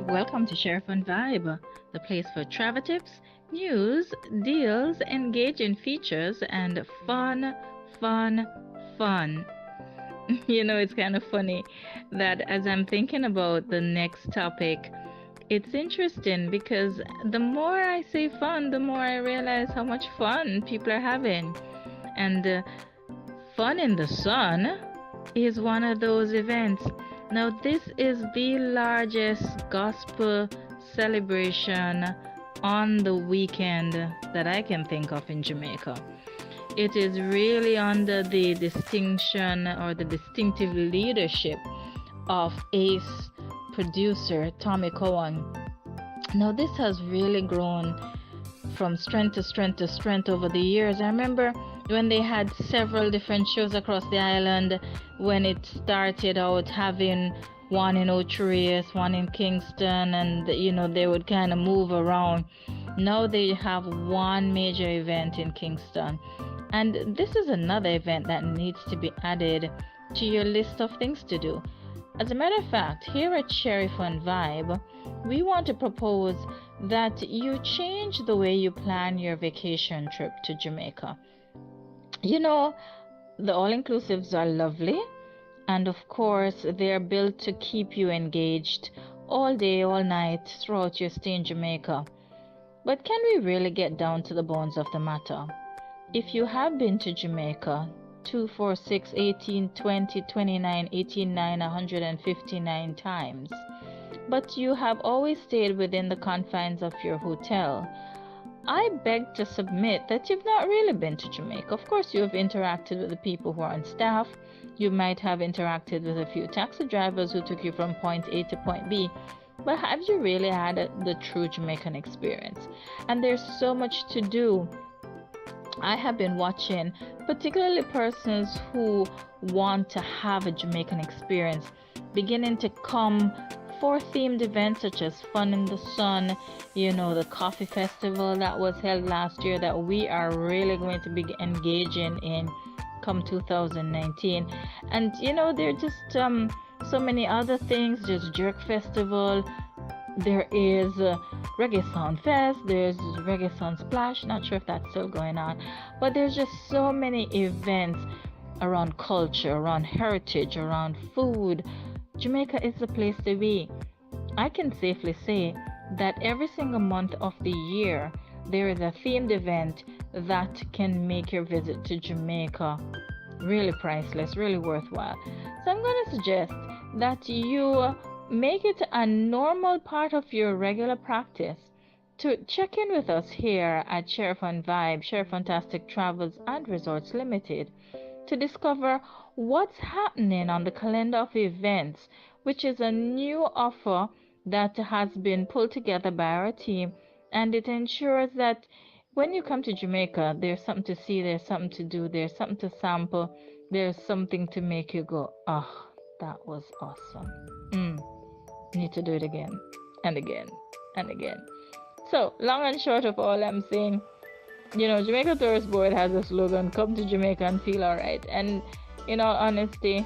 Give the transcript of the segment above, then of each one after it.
Welcome to Sheri Fun Vibe, the place for travel tips, news, deals, engaging features, and fun, fun, fun. It's kind of funny that as I'm thinking about the next topic, it's interesting because the more I say fun, the more I realize how much fun people are having. And Fun in the Sun is one of those events. Now, this is the largest gospel celebration on the weekend that I can think of in Jamaica. It is really under the distinction or the distinctive leadership of ace producer Tommy Cowan. Now, this has really grown from strength to strength to strength over the years. I remember when they had several different shows across the island, when it started out having one in Ocho, one in Kingston, and they would kind of move around. Now they have one major event in Kingston, and this is another event that needs to be added to your list of things to do. As a matter of fact, here at Sheri Fun Vibe, we want to propose that you change the way you plan your vacation trip to Jamaica. The all-inclusives are lovely, and of course, they are built to keep you engaged all day, all night throughout your stay in Jamaica. But can we really get down to the bones of the matter? If you have been to Jamaica 2, 4, 6, 18, 20, 29, 18, 9, 159 times, but you have always stayed within the confines of your hotel, I beg to submit that you've not really been to Jamaica. Of course, you have interacted with the people who are on staff. You might have interacted with a few taxi drivers who took you from point A to point B. But have you really had the true Jamaican experience? And there's so much to do. I have been watching, particularly persons who want to have a Jamaican experience, beginning to come for themed events such as Fun in the Sun, the coffee festival that was held last year that we are really going to be engaging in come 2019. And there are just so many other things. There's Jerk Festival, there is Reggae Sound Fest, there's Reggae Sound Splash, not sure if that's still going on, but there's just so many events around culture, around heritage, around food. Jamaica is the place to be. I can safely say that every single month of the year there is a themed event that can make your visit to Jamaica really priceless, really worthwhile. So I'm going to suggest that you make it a normal part of your regular practice to check in with us here at Sheri Fun Vibe, Sheri Fantastic Travels and Resorts Limited, to discover what's happening on the calendar of events, which is a new offer that has been pulled together by our team, and it ensures that when you come to Jamaica, there's something to see, there's something to do, there's something to sample, there's something to make you go, oh, that was awesome. Need to do it again and again and again. So, long and short of all I'm saying, Jamaica Tourist Board has a slogan, come to Jamaica and feel alright. And in all honesty,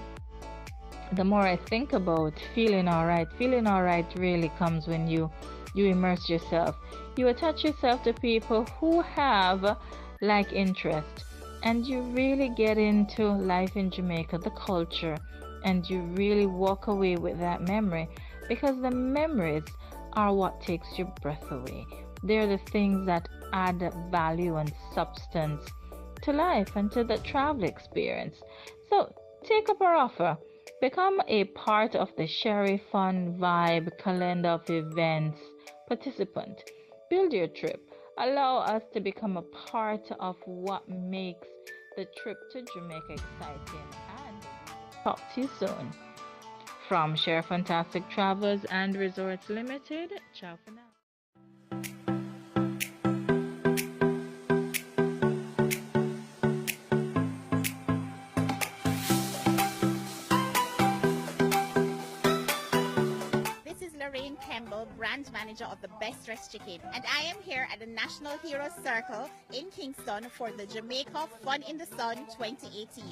the more I think about feeling alright really comes when you immerse yourself. You attach yourself to people who have like interest, and you really get into life in Jamaica, the culture, and you really walk away with that memory, because the memories are what takes your breath away. They're the things that add value and substance to life and to the travel experience. So take up our offer. Become a part of the Sheri Fun Vibe calendar of events participant. Build your trip. Allow us to become a part of what makes the trip to Jamaica exciting. And talk to you soon. From Sheri Fantastic Travels and Resorts Limited, ciao for now. Brand manager of the Best Dressed Chicken, and I am here at the National Heroes Circle in Kingston for the Jamaica Fun in the Sun 2018.